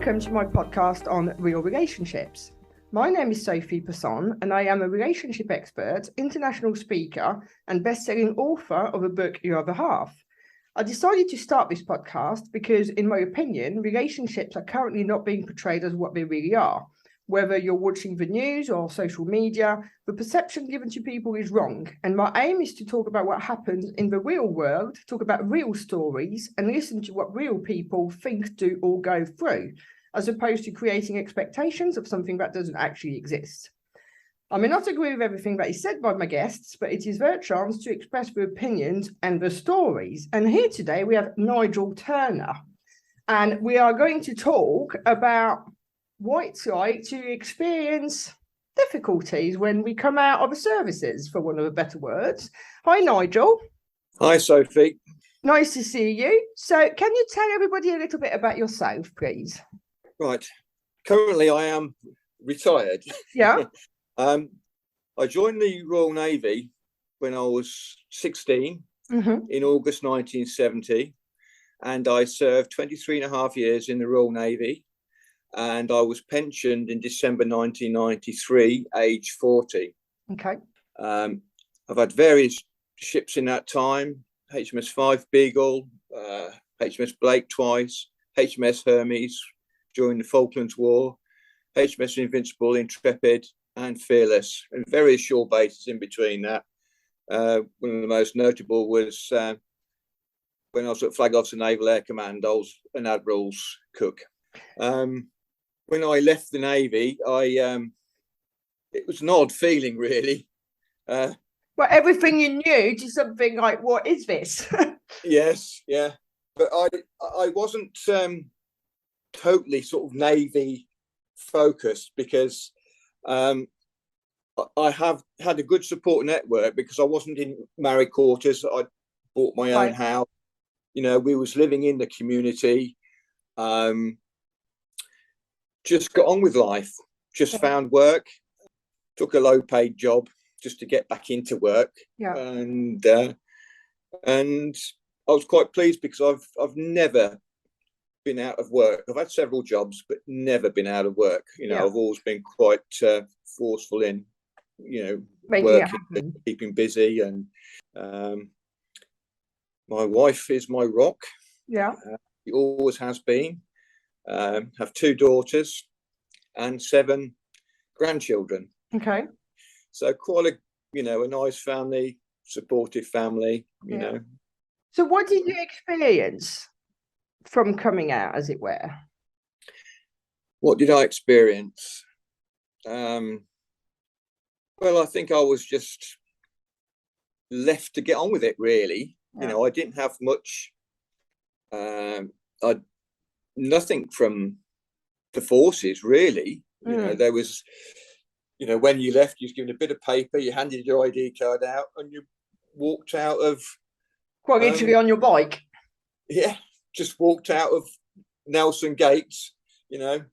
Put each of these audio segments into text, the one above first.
Welcome to my podcast on real relationships. My name is Sophie Passon, and I am a relationship expert, international speaker, and best-selling author of a book, Your Other Half. I decided to start this podcast because, in my opinion, relationships are currently not being portrayed as what they really are. Whether you're watching the news or social media, the perception given to people is wrong. And my aim is to talk about what happens in the real world, talk about real stories, and listen to what real people think, do, or go through, as opposed to creating expectations of something that doesn't actually exist. I may not agree with everything that is said by my guests, but it is their chance to express their opinions and their stories. And here today we have Nigel Turner, and we are going to talk about what it's like to experience difficulties when we come out of the services, for want of a better words. Hi, Nigel. Hi, Sophie. Nice to see you. So can you tell everybody a little bit about yourself, please? Right. Currently, I am retired. Yeah. I joined the Royal Navy when I was 16 in August 1970, and I served 23 and a half years in the Royal Navy. And I was pensioned in December 1993, age 40. Okay. I've had various ships in that time: HMS Five Beagle, HMS Blake twice, HMS Hermes during the Falklands War, HMS Invincible, Intrepid, and Fearless, and various shore bases in between that. One of the most notable was when I was at Flag Officer Naval Air Command. I was an admiral's cook. When I left the Navy, it was an odd feeling, really. Well, everything you knew to something like, what is this? Yes, yeah. But I wasn't totally sort of Navy focused, because I have had a good support network, because I wasn't in married quarters. I bought my own house. You know, we was living in the community. Just got on with life, just found work, took a low paid job just to get back into work. Yeah. And I was quite pleased, because I've never been out of work. I've had several jobs, but never been out of work. You know, I've always been quite forceful in, working, keeping busy. And my wife is my rock. Yeah. She always has been. Have 2 daughters and 7 grandchildren. Okay. So quite a nice family, supportive family, you know. So what did you experience from coming out, as it were? What did I experience? Well, I think I was just left to get on with it, really. You know, I didn't have much. Nothing from the forces, really. You know, there was, when you left, you was given a bit of paper, you handed your ID card out, and you walked out of... Quite literally on your bike? Yeah, just walked out of Nelson Gates, No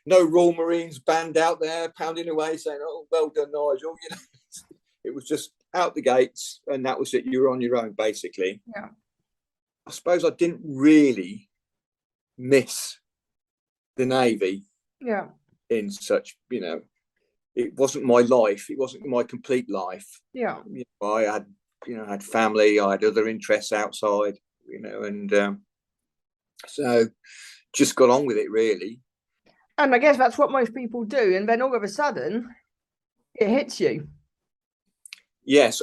Royal Marines band out there pounding away saying, "Oh, well done, Nigel." It was just out the gates, and that was it. You were on your own, basically. Yeah. I suppose I didn't really miss the Navy. Yeah. In such, it wasn't my life. It wasn't my complete life. Yeah. I had family. I had other interests outside. And so just got on with it, really. And I guess that's what most people do. And then all of a sudden, it hits you. Yes,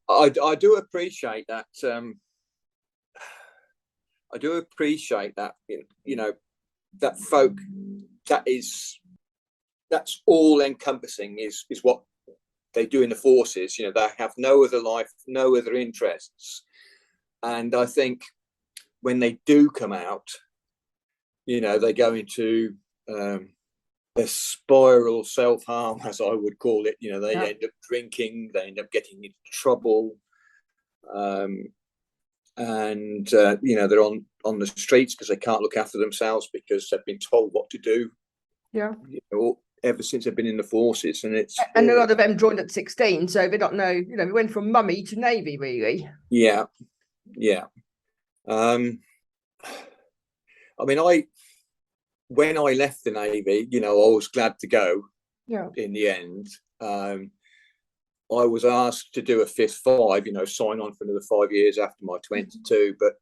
I do appreciate that. I do appreciate that, that folk, that's all encompassing is what they do in the forces. They have no other life, no other interests. And I think when they do come out, they go into a spiral self-harm, as I would call it. They end up drinking, they end up getting into trouble. And they're on the streets because they can't look after themselves, because they've been told what to do. Yeah. Ever since they've been in the forces, and a lot of them joined at 16, so they don't know. We went from mummy to Navy, really. Yeah. I mean, when I left the Navy, you know, I was glad to go. Yeah. In the end, I was asked to do a fifth 5, you know, sign on for another 5 years after my 22, but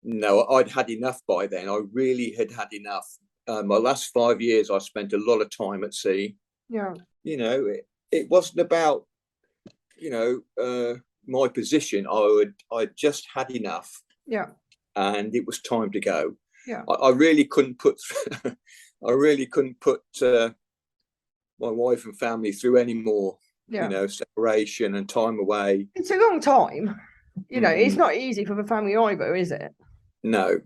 no, I'd had enough by then. I really had enough. My last 5 years, I spent a lot of time at sea. Yeah. You know, it wasn't about, you know, my position. I just had enough. Yeah. And it was time to go. Yeah. I really couldn't put, I really couldn't put my wife and family through any more. Yeah. You know, separation and time away. It's a long time. You know, it's not easy for the family either, is it? No.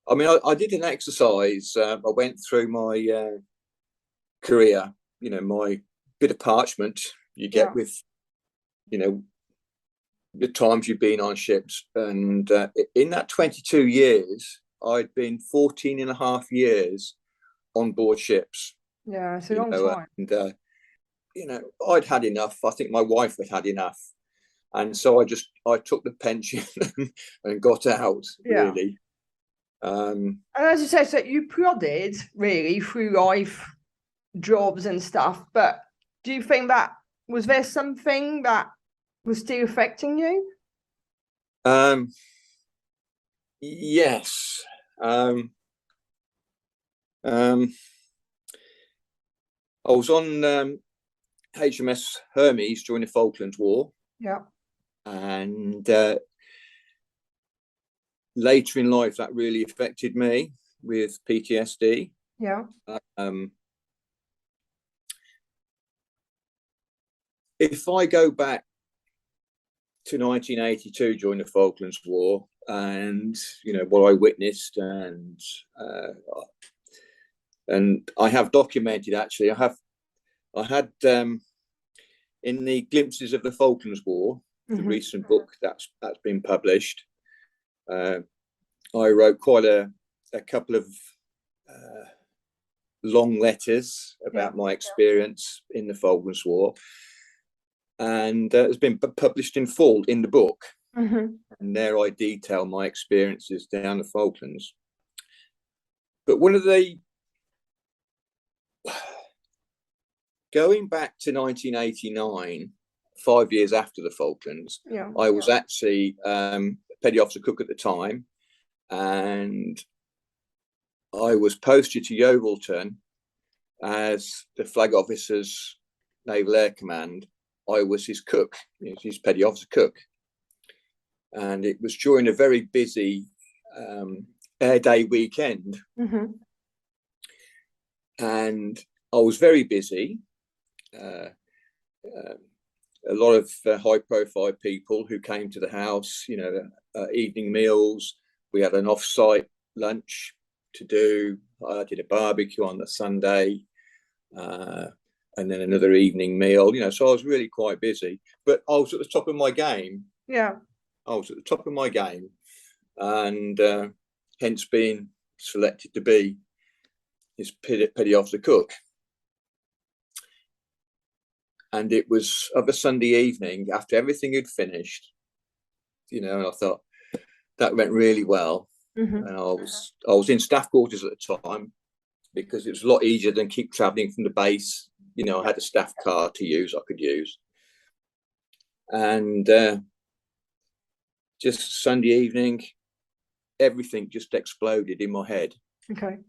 I mean, I did an exercise. I went through my career, you know, my bit of parchment you get with, you know, the times you've been on ships. And in that 22 years, I'd been 14 and a half years on board ships. Yeah, it's a long time. And, you know, I'd had enough. I think my wife had enough. And so I took the pension and got out, really. And as you say, so you plodded really through life, jobs and stuff, but do you think that, was there something that was still affecting you? Yes. I was on HMS Hermes during the Falklands War. Yeah. And later in life, that really affected me with PTSD. Yeah. If I go back to 1982 during the Falklands War, and you know what I witnessed, and I have documented, actually, I had in the Glimpses of the Falklands War, the recent book that's been published, I wrote quite a couple of long letters about my experience in the Falklands War, and it's been published in full in the book. And there I detail my experiences down the Falklands. But one of the, going back to 1989, 5 years after the Falklands, I was actually petty officer cook at the time, and I was posted to Yeovilton as the flag officer's Naval Air Command. I was his cook, his petty officer cook. And it was during a very busy Air Day weekend. And I was very busy. A lot of high-profile people who came to the house, you know, evening meals. We had an off-site lunch to do. I did a barbecue on the Sunday, and then another evening meal. You know, so I was really quite busy. But I was at the top of my game. Yeah. I was at the top of my game, and hence being selected to be his petty officer cook. And it was of a Sunday evening after everything had finished, you know, and I thought that went really well. And I was in staff quarters at the time, because it was a lot easier than keep traveling from the base. You know, I had a staff car to use, I could use. And just Sunday evening, everything just exploded in my head. Okay.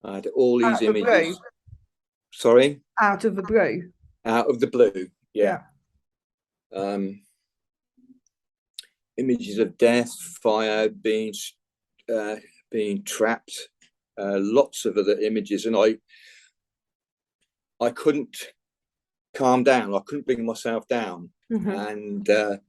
I had all these images. Sorry? Out of the blue. Out of the blue, yeah. Images of death, fire, being trapped, lots of other images, and I couldn't calm down. I couldn't bring myself down, and to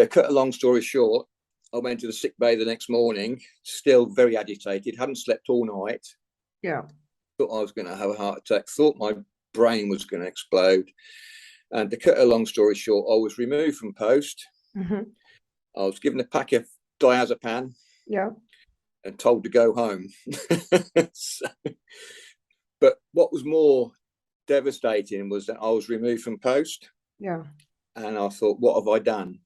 cut a long story short, I went to the sick bay the next morning, still very agitated, hadn't slept all night. Yeah. Thought I was going to have a heart attack, thought my brain was going to explode. And to cut a long story short, I was removed from post. I was given a pack of diazepam. Yeah. And told to go home. So, but what was more devastating was that I was removed from post. Yeah. And I thought, what have I done?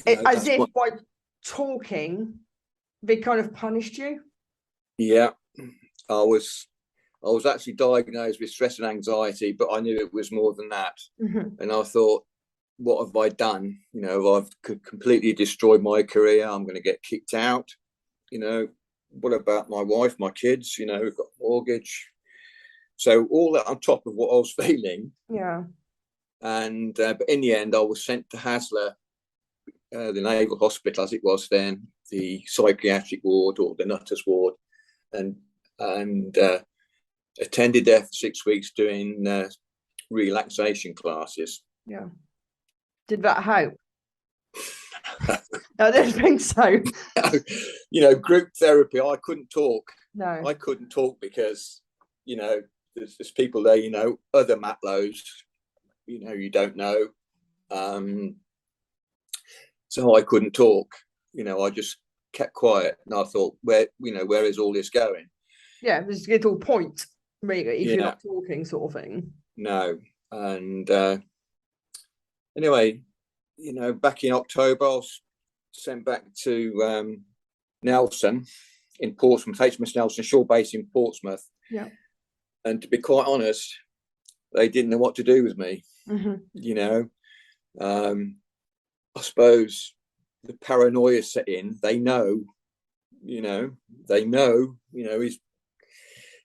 As if by talking, they kind of punished you? Yeah, I was actually diagnosed with stress and anxiety, but I knew it was more than that. Mm-hmm. And I thought, what have I done? You know, I've completely destroyed my career. I'm going to get kicked out. You know, what about my wife, my kids? You know, we've got a mortgage. So all that on top of what I was feeling. Yeah. And but in the end, I was sent to Haslar, the Naval Hospital as it was then, the psychiatric ward or the Nutters ward, and attended there for 6 weeks doing relaxation classes. Yeah. Did that help? I don't think so. You know, group therapy, I couldn't talk. No. I couldn't talk because, you know, there's people there, you know, other Matlows, you know, you don't know. So I couldn't talk. You know, I just kept quiet, and I thought, where is all this going? Yeah, there's a little point, really, if Yeah. you're not talking, sort of thing. No. And anyway, you know, back in October, I was sent back to Nelson in Portsmouth, HMS Nelson, shore base in Portsmouth. Yeah. And to be quite honest, they didn't know what to do with me. Mm-hmm. You know, I suppose the paranoia set in. They know,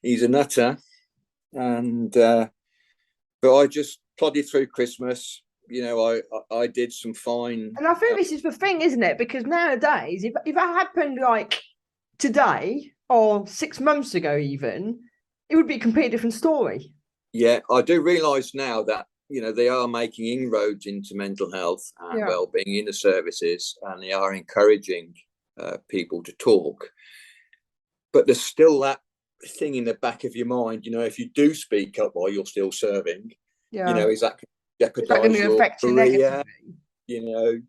he's a nutter. And but I just plodded through Christmas. You know, I did some fine. And I think this is the thing, isn't it? Because nowadays, if that happened like today or 6 months ago even, it would be a completely different story. Yeah, I do realise now that, you know, they are making inroads into mental health and well-being in the services, and they are encouraging people to talk. But there's still that thing in the back of your mind, you know, if you do speak up while you're still serving, you know, is that jeopardise your career, you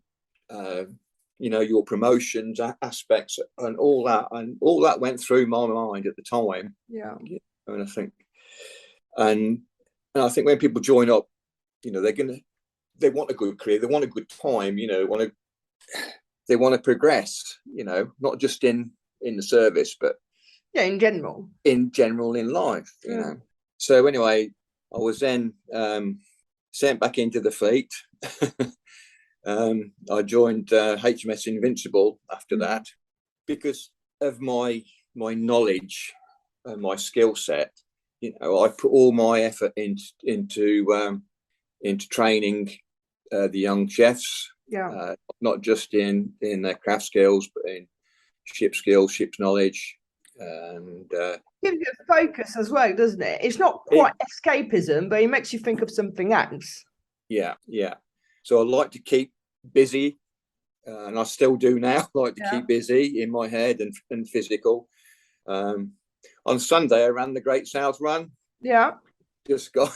know, your promotions aspects and all that went through my mind at the time. Yeah. And I think, and I think when people join up, you know, they want a good career, they want a good time, you know, they want to progress, you know, not just in the service, but in general in life, you know. So anyway, I was then sent back into the fleet. I joined HMS Invincible after that because of my knowledge and my skill set. You know, I put all my effort into training the young chefs, not just in their craft skills, but in ship skills, ship's knowledge, and gives you a focus as well, doesn't it? It's not quite escapism, but it makes you think of something else. Yeah. So I like to keep busy, and I still do now. I like to keep busy in my head and physical. On Sunday, I ran the Great South Run. Yeah. Just gone.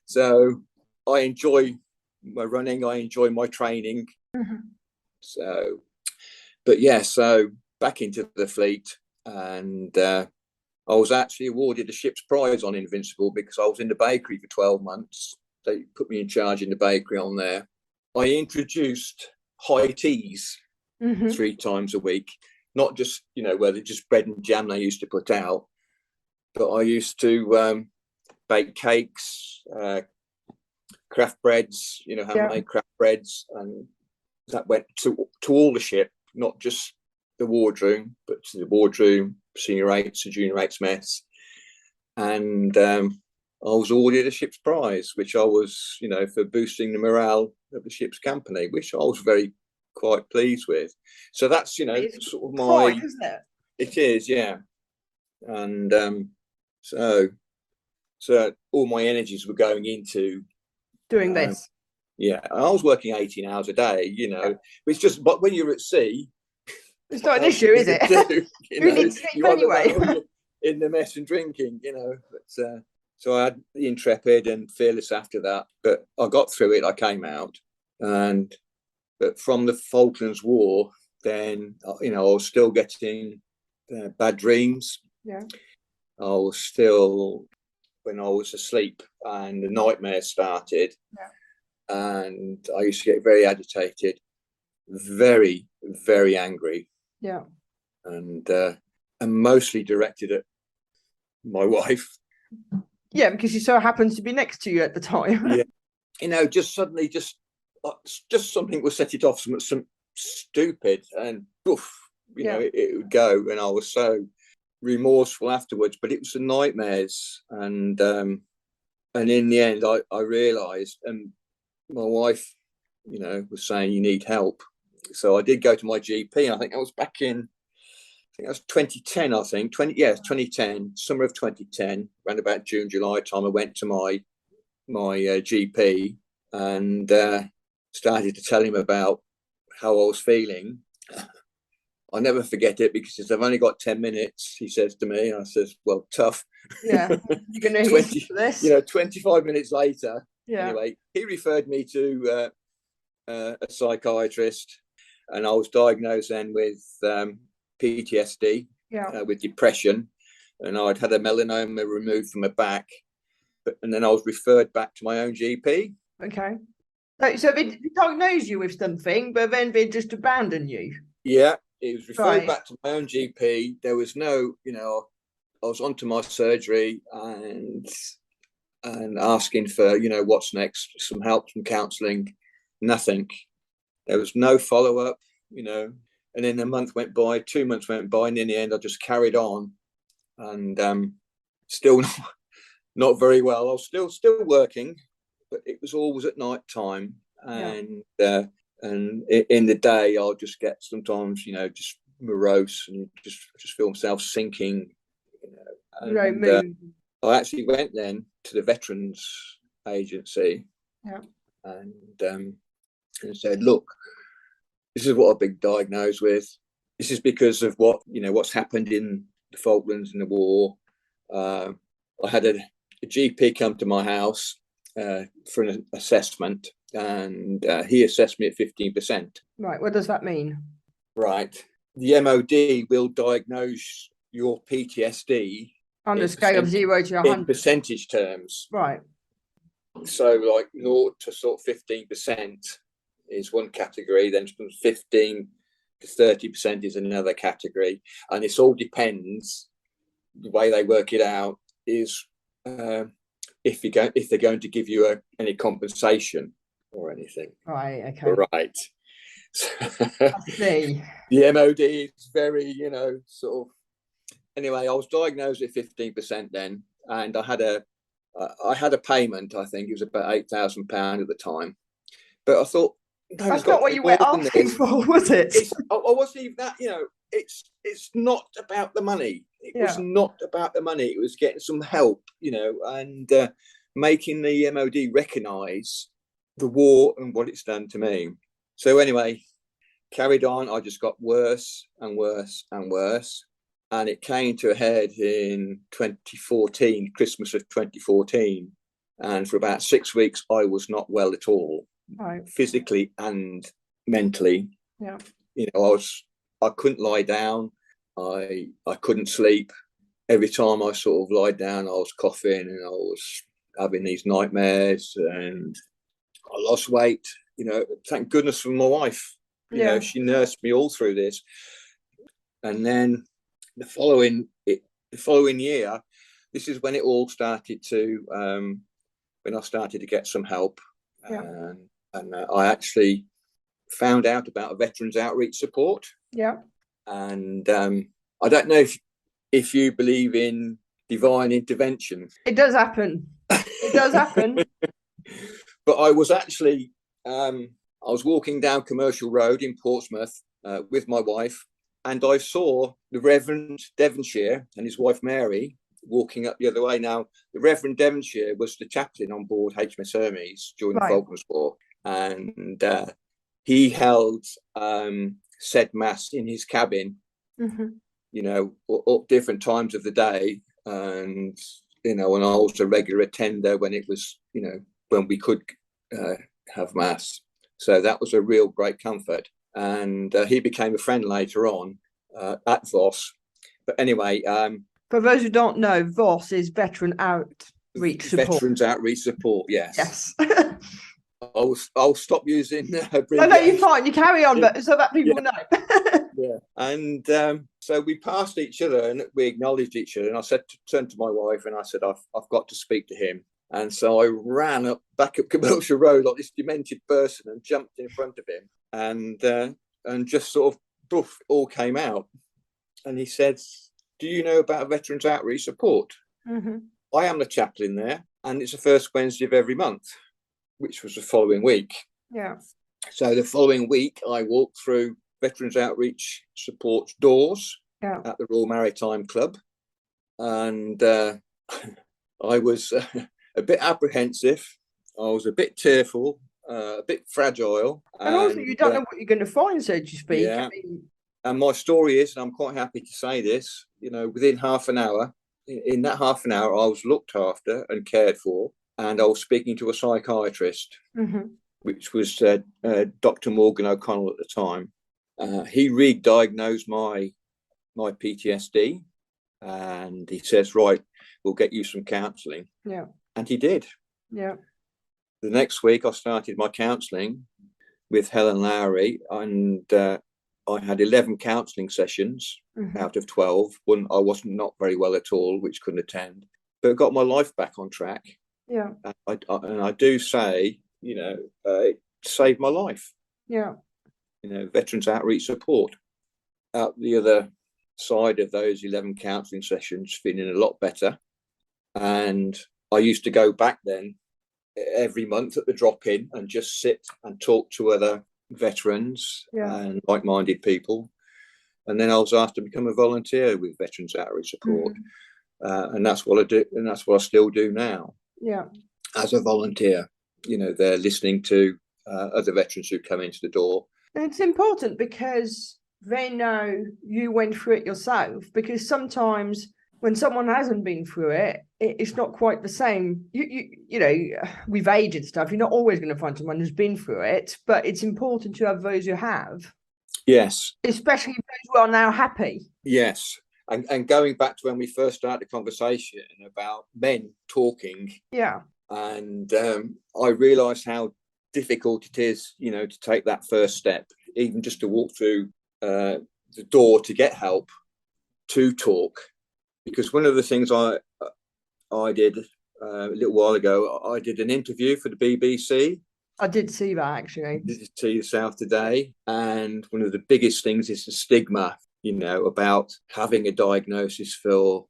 So I enjoy my running. I enjoy my training. Mm-hmm. So, but yeah, so back into the fleet, and I was actually awarded a ship's prize on Invincible because I was in the bakery for 12 months. They put me in charge in the bakery on there. I introduced high teas 3 times a week, not just, you know, where they're just bread and jam they used to put out, but I used to bake cakes, craft breads, you know, handmade craft breads, and that went to all the ship, not just the wardroom, but to the wardroom, senior eights and junior eights mess. And I was awarded a ship's prize, which I was, you know, for boosting the morale of the ship's company, which I was quite pleased with. So that's, you know, it's sort of my pride, isn't it? It is, yeah. And so all my energies were going into doing this. Yeah, I was working 18 hours a day, you know. It's just, but when you're at sea, it's not an issue, is it? You need sleep anyway. In the mess and drinking, you know. But so I had the Intrepid and Fearless after that, but I got through it. I came out, but from the Falklands War, then, you know, I was still getting bad dreams. Yeah, I was still, when I was asleep, and the nightmares started. Yeah. And I used to get very agitated, very, very angry. Yeah. And mostly directed at my wife. Yeah, because she so happens to be next to you at the time. Yeah. Just suddenly, just something would set it off, some stupid, and poof, it would go. And I was so remorseful afterwards, but it was the nightmares. And in the end, I realised, and my wife, was saying, you need help. So I did go to my GP, and I think I was back in, that was 2010, I think. 2010, summer of 2010, around about June, July time, I went to my GP and started to tell him about how I was feeling. I'll never forget it, because he says, I've only got 10 minutes, he says to me. And I says, well, tough. Yeah, you're going to 20, for this. 25 minutes later, yeah. Anyway, he referred me to a psychiatrist, and I was diagnosed then with PTSD, with depression, and I'd had a melanoma removed from my back, and then I was referred back to my own GP. Okay. So they diagnosed you with something, but then they just abandon you. Yeah, it was referred back to my own GP. There was no, I was onto my surgery and asking for, what's next, some help, some counselling, nothing. There was no follow-up, and then a month went by, 2 months went by, and in the end I just carried on, and still not very well. I was still working, but it was always at night time, and in the day I'll just get sometimes, just morose and just feel myself sinking, and I actually went then to the Veterans Agency, and said, look, this is what I've been diagnosed with. This is because of what's happened in the Falklands in the war. I had a GP come to my house for an assessment, and he assessed me at 15%. Right. What does that mean? Right. The MOD will diagnose your PTSD on the scale of 0 to 100 in percentage terms. Right. So like 0 to sort of 15% is one category, then from 15 to 30% is another category, and this all depends. The way they work it out is if they're going to give you any compensation or anything. Right. Okay. Right. I see. The MOD is very, sort of. Anyway, I was diagnosed at 15% then, and I had a payment. I think it was about £8,000 at the time, but I thought, no, that's not what you were asking for, was it? I wasn't even that. It's not about the money. It was not about the money. It was getting some help, and making the MOD recognise the war and what it's done to me. So anyway, carried on. I just got worse and worse and worse. And it came to a head in 2014, Christmas of 2014. And for about 6 weeks, I was not well at all, physically and mentally. Yeah. I couldn't lie down. I couldn't sleep. Every time I sort of lied down, I was coughing and I was having these nightmares, and I lost weight. Thank goodness for my wife. She nursed me all through this. And then the following year, this is when it all started to, when I started to get some help, and I actually found out about a veterans outreach support. Yeah. And I don't know if you believe in divine intervention. It does happen. It does happen. But I was actually, I was walking down Commercial Road in Portsmouth with my wife, and I saw the Reverend Devonshire and his wife Mary walking up the other way. Now, the Reverend Devonshire was the chaplain on board HMS Hermes during the Falklands War, and he held said mass in his cabin, at different times of the day, and and I was a regular attender when it was, when we could have mass. So that was a real great comfort. And he became a friend later on at VOS. But anyway, for those who don't know, VOS is Veteran Outreach Support. Veterans Outreach Support, yes. Yes. I'll stop using No, you're abbreviations. fine. You carry on, Yeah. but so that people know. Yeah. And so we passed each other and we acknowledged each other. And I turned to my wife and I said, I've got to speak to him. And so I ran back up Commercial Road like this demented person and jumped in front of him and just sort of, poof, it all came out. And he said, do you know about Veterans Outreach Support? Mm-hmm. I am the chaplain there, and it's the first Wednesday of every month, which was the following week. Yeah. So the following week, I walked through Veterans Outreach Support's doors at the Royal Maritime Club, and I was a bit apprehensive. I was a bit tearful, a bit fragile. And also, you don't know what you're going to find, so to speak. Yeah. I mean, and my story is, and I'm quite happy to say this, within half an hour, in that half an hour, I was looked after and cared for, and I was speaking to a psychiatrist, which was Dr. Morgan O'Connell at the time. He re-diagnosed my PTSD, and he says, right, we'll get you some counselling. Yeah. And he did. Yeah. The next week, I started my counselling with Helen Lowry, and I had 11 counselling sessions out of 12. One, I wasn't not very well at all, which couldn't attend, but got my life back on track. Yeah. And I do say, it saved my life. Yeah. Veterans Outreach Support. Out the other side of those 11 counselling sessions, feeling a lot better. And I used to go back then every month at the drop-in and just sit and talk to other veterans and like-minded people. And then I was asked to become a volunteer with Veterans Outreach Support. And that's what I do, and that's what I still do now. Yeah. As a volunteer, they're listening to other veterans who come into the door. And it's important because they know you went through it yourself, because sometimes when someone hasn't been through it, it's not quite the same. You know, with age and stuff, you're not always going to find someone who's been through it, but it's important to have those who have. Yes. Especially those who are now happy. Yes. And going back to when we first started the conversation about men talking. Yeah. And I realised how difficult it is, to take that first step, even just to walk through the door to get help, to talk. Because one of the things I did a little while ago, I did an interview for the BBC. I did see that, actually. I did see the South Today. And one of the biggest things is the stigma, about having a diagnosis for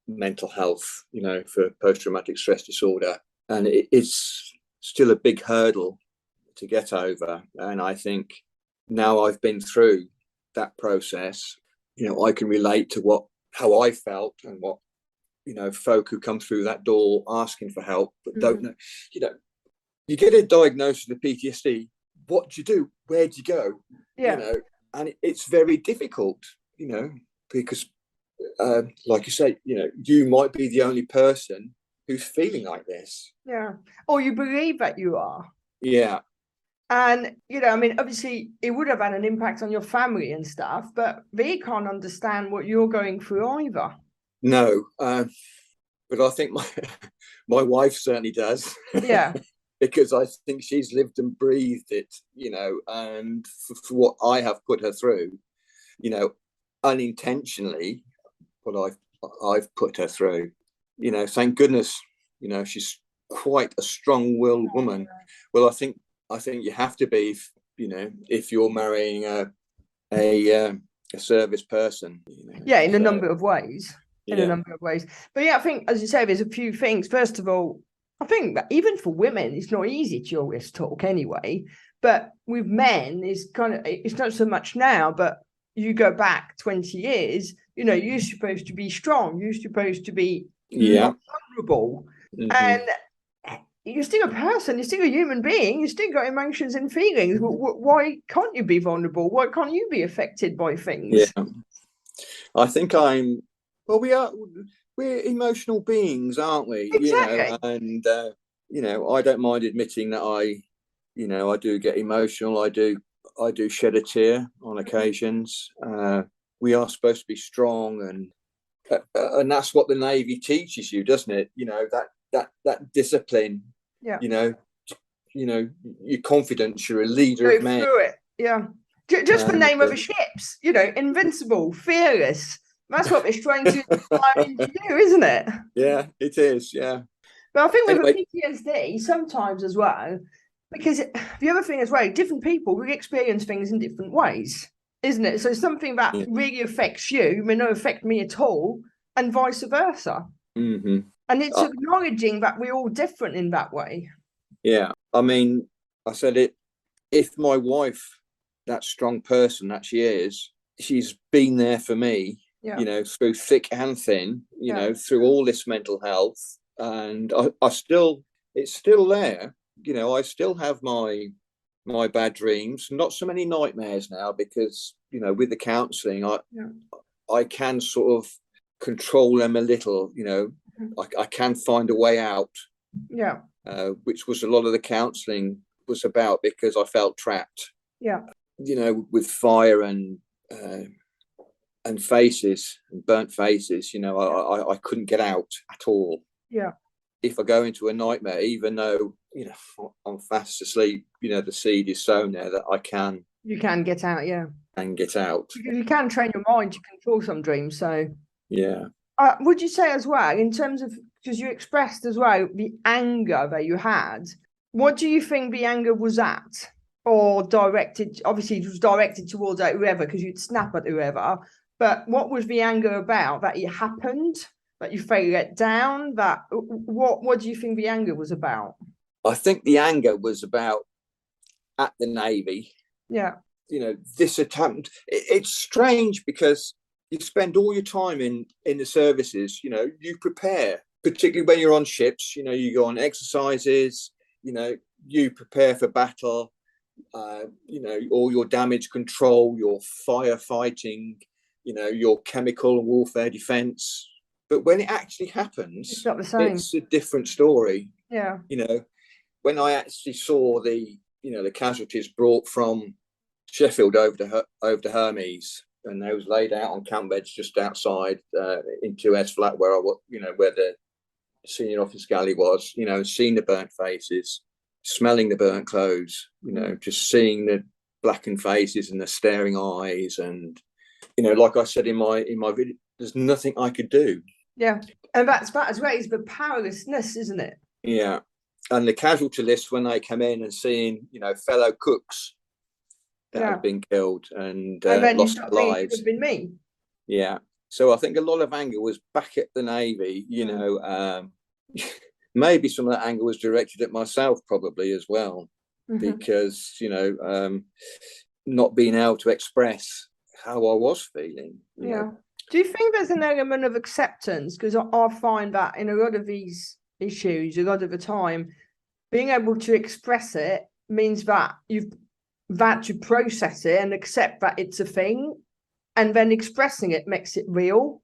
mental health, for post-traumatic stress disorder. And it's still a big hurdle to get over. And I think now I've been through that process, I can relate to how I felt and what, folk who come through that door asking for help, but don't know, you get a diagnosis of PTSD, what do you do? Where do you go? Yeah. And it's very difficult, because like you say, you might be the only person who's feeling like this. Yeah. Or you believe that you are. Yeah. And, obviously it would have had an impact on your family and stuff, but they can't understand what you're going through either. No. But I think my wife certainly does. Yeah. Because I think she's lived and breathed it, and for what I have put her through, unintentionally, what I've put her through, thank goodness, she's quite a strong-willed woman. Well, I think you have to be, if you're marrying a service person. Yeah, in a number of ways. In a number of ways. But yeah, I think, as you say, there's a few things. First of all, I think that even for women, it's not easy to always talk anyway. But with men, it's not so much now, but you go back 20 years, you're supposed to be strong. You're supposed to be not vulnerable. And you're still a person. You're still a human being. You've still got emotions and feelings. Why can't you be vulnerable? Why can't you be affected by things? Yeah. I think we're emotional beings, aren't we? Exactly. And I don't mind admitting that I do get emotional. I do shed a tear on occasions. We are supposed to be strong, and that's what the Navy teaches you, doesn't it? That discipline. Yeah. your confidence. You're a leader Go of men. through it. Yeah. Just the name of the ships, invincible, fearless. That's what it's trying to inspire into you, isn't it? Yeah, it is. Yeah. But I think with Anyway, a PTSD, sometimes as well, because the other thing as well, different people really experience things in different ways, isn't it? So something that really affects you may not affect me at all, and vice versa. Mm-hmm. And it's acknowledging that we're all different in that way. Yeah. I mean, I said it, if my wife, that strong person that she is, she's been there for me, through thick and thin, through all this mental health. And it's still there. I still have my bad dreams, not so many nightmares now, because, with the counselling, I can sort of control them a little, I can find a way out. Yeah. Which was a lot of the counselling was about, because I felt trapped. Yeah. With fire and faces and burnt faces, I couldn't get out at all. Yeah. If I go into a nightmare, even though, I'm fast asleep, the seed is sown there that you can get out. Yeah. And get out. You can train your mind to control some dreams. So, yeah. Would you say as well, in terms of, because you expressed as well the anger that you had, what do you think the anger was at? Or directed, obviously it was directed towards whoever, because you'd snap at whoever, but what was the anger about? That it happened, that you felt let down, that what do you think the anger was about? I think the anger was about at the Navy. Yeah. This had happened. It's strange, because you spend all your time in the services, you prepare, particularly when you're on ships, you go on exercises, you prepare for battle, all your damage control, your firefighting, your chemical warfare defense. But when it actually happens, it's not the same. It's a different story. Yeah. When I actually saw the casualties brought from Sheffield over to Hermes, and they was laid out on camp beds just outside in 2S flat where where the senior office galley was, seeing the burnt faces, smelling the burnt clothes, just seeing the blackened faces and the staring eyes, and like I said in my video, there's nothing I could do. Yeah, and that as well is the powerlessness, isn't it? Yeah, and the casualty list when they come in and seeing fellow cooks that have been killed and then lost their lives. It could have been me. Yeah, so I think a lot of anger was back at the Navy. Maybe some of that anger was directed at myself, probably as well, because not being able to express how I was feeling. You know. Do you think there's an element of acceptance? Because I find that in a lot of these issues, a lot of the time, being able to express it means that you've had to process it and accept that it's a thing, and then expressing it makes it real.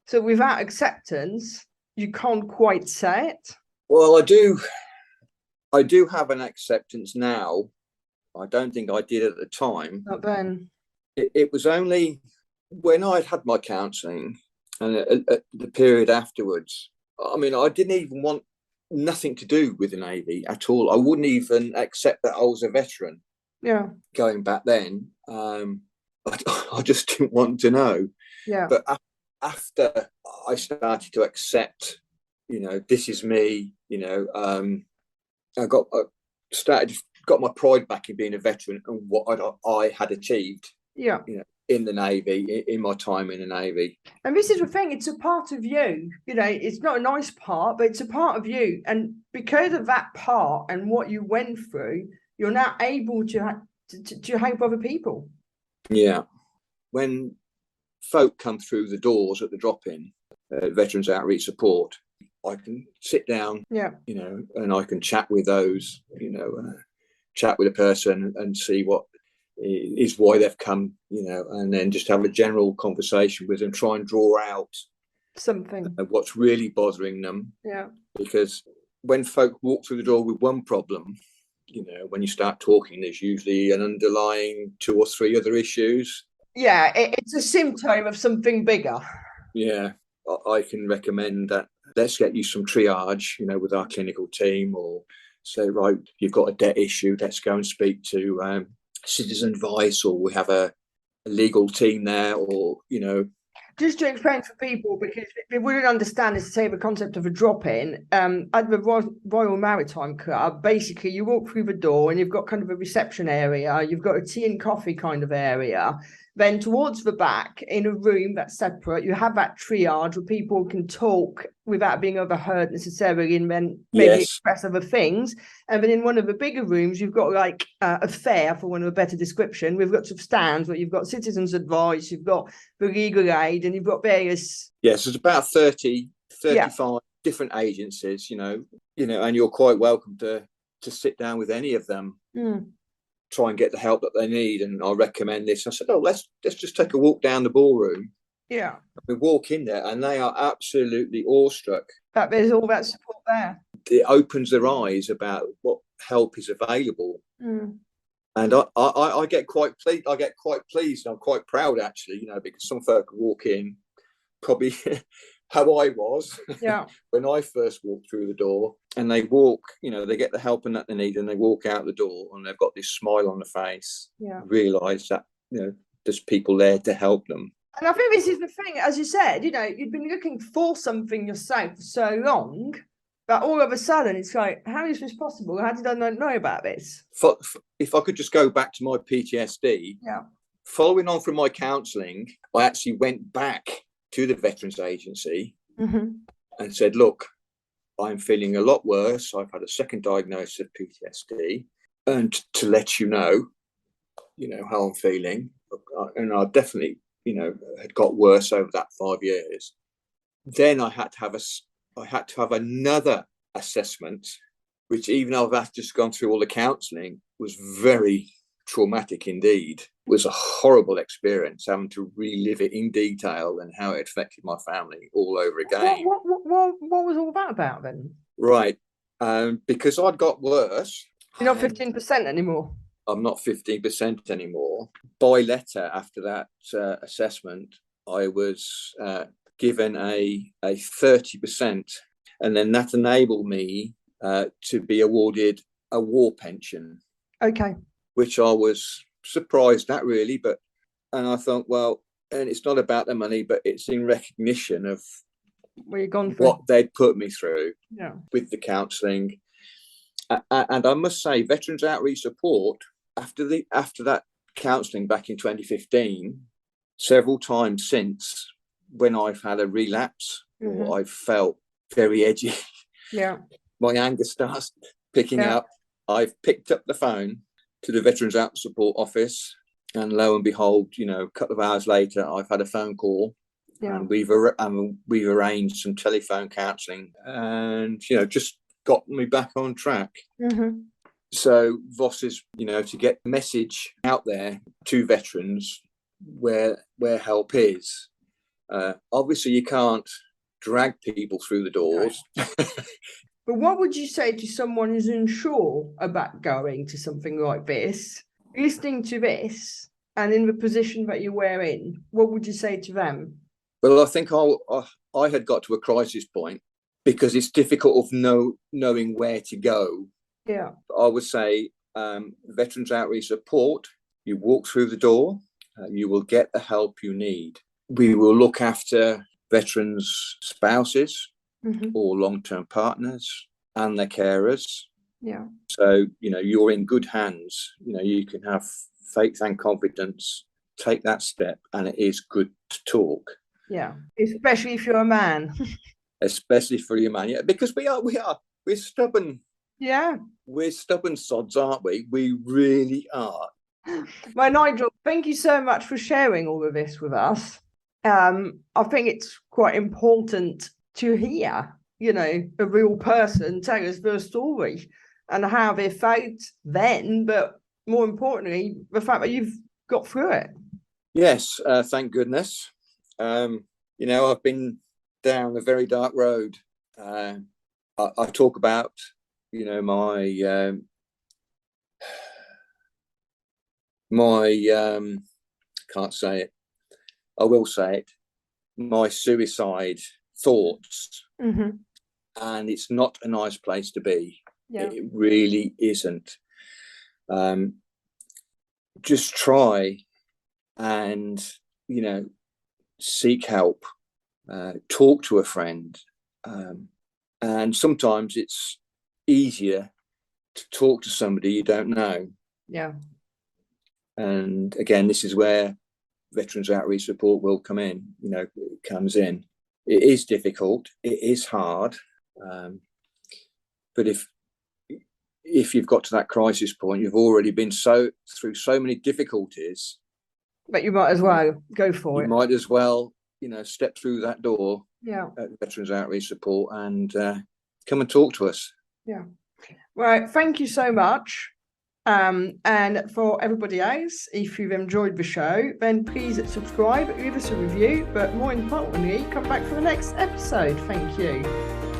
So without acceptance, you can't quite say it. Well, I do have an acceptance now. I don't think I did at the time. Not then. It was only when I'd had my counselling and at the period afterwards. I mean, I didn't even want nothing to do with the Navy at all. I wouldn't even accept that I was a veteran. Yeah. Going back then, I just didn't want to know. Yeah. But after I started to accept, this is me. I got my pride back in being a veteran and what I had achieved. Yeah. In the Navy, in my time in the Navy. And this is the thing, it's a part of you. It's not a nice part, but it's a part of you. And because of that part and what you went through, you're now able to help other people. Yeah. When folk come through the doors at the drop-in, Veterans Outreach Support, I can sit down, and I can chat with those, chat with a person and see what is why they've come, and then just have a general conversation with them, try and draw out something of what's really bothering them. Yeah. Because when folk walk through the door with one problem, when you start talking, there's usually an underlying 2 or 3 other issues. Yeah, it's a symptom of something bigger. Yeah, I can recommend that. Let's get you some triage, with our clinical team, or say, right, you've got a debt issue, let's go and speak to Citizen Advice, or we have a legal team there, or, Just to explain for people, because they wouldn't understand, is to say the concept of a drop-in. At the Royal Maritime Club, basically you walk through the door and you've got kind of a reception area, you've got a tea and coffee kind of area. Then towards the back, in a room that's separate, you have that triage where people can talk without being overheard necessarily, and then maybe express other things. And then in one of the bigger rooms, you've got like a fair, for want of a better description, with lots of stands where you've got Citizens Advice, you've got the legal aid, and you've got various... Yes, there's about 35 different agencies, and you're quite welcome to sit down with any of them. Try and get the help that they need, and I recommend this. I said, let's just take a walk down the ballroom. Yeah. We walk in there and they are absolutely awestruck. That there's all that support there. It opens their eyes about what help is available. And I get quite pleased. I get quite pleased. I'm quite proud, actually, because some folk walk in, probably how I was when I first walked through the door, and they walk, they get the help and that they need, and they walk out the door and they've got this smile on the face, realise that, there's people there to help them. And I think this is the thing, as you said, you've been looking for something yourself for so long, but all of a sudden it's like, how is this possible? How did I not know about this? If I could just go back to my PTSD, following on from my counselling, I actually went back to the Veterans Agency and said, look, I'm feeling a lot worse. I've had a second diagnosis of PTSD, and to let you know how I'm feeling. And I definitely, had got worse over that 5 years. Then I had to have another assessment, which, even though I've just gone through all the counselling, was very traumatic indeed. It was a horrible experience, having to relive it in detail and how it affected my family all over again. What was all that about then? Right. Because I'd got worse. You're not 15% anymore. I'm not 15% anymore. By letter, after that assessment, I was given a 30%, and then that enabled me to be awarded a war pension. Okay. Which I was surprised at, really, and I thought, well, and it's not about the money, but it's in recognition of what they'd put me through with the counselling. And I must say, Veterans Outreach Support, after that counselling back in 2015, several times since, when I've had a relapse or I've felt very edgy, my anger starts picking up, I've picked up the phone to the Veterans Outreach Support office, and lo and behold, a couple of hours later, I've had a phone call, and we've arranged some telephone counselling, and just got me back on track. So VOS is, to get the message out there to veterans where help is. Obviously, you can't drag people through the doors. But what would you say to someone who's unsure about going to something like this, listening to this, and in the position that you were in? What would you say to them? Well, I think I had got to a crisis point, because it's difficult of knowing where to go. Yeah. I would say Veterans Outreach Support, you walk through the door, you will get the help you need. We will look after veterans' spouses, or long-term partners, and their carers. Yeah. So, you're in good hands. You can have faith and confidence, take that step, and it is good to talk. Yeah, especially if you're a man. Especially for your man, because we're stubborn. Yeah. We're stubborn sods, aren't we? We really are. Well, Nigel, thank you so much for sharing all of this with us. I think it's quite important to hear, a real person tell us their story and how they felt then, but more importantly, the fact that you've got through it. Yes, thank goodness. I've been down a very dark road. I talk about, my can't say it. I will say it. My suicide thoughts, and it's not a nice place to be. Yeah. It really isn't. Just try and, seek help, talk to a friend. And sometimes it's easier to talk to somebody you don't know. Yeah. And again, this is where Veterans Outreach Support will come in, comes in. It is difficult, it is hard, but if you've got to that crisis point, you've already been through so many difficulties. But you might as well go for it. You might as well, step through that door at Veterans Outreach Support and come and talk to us. Yeah. Right. Thank you so much. And for everybody else, if you've enjoyed the show, then please subscribe, leave us a review, but more importantly, come back for the next episode. Thank you.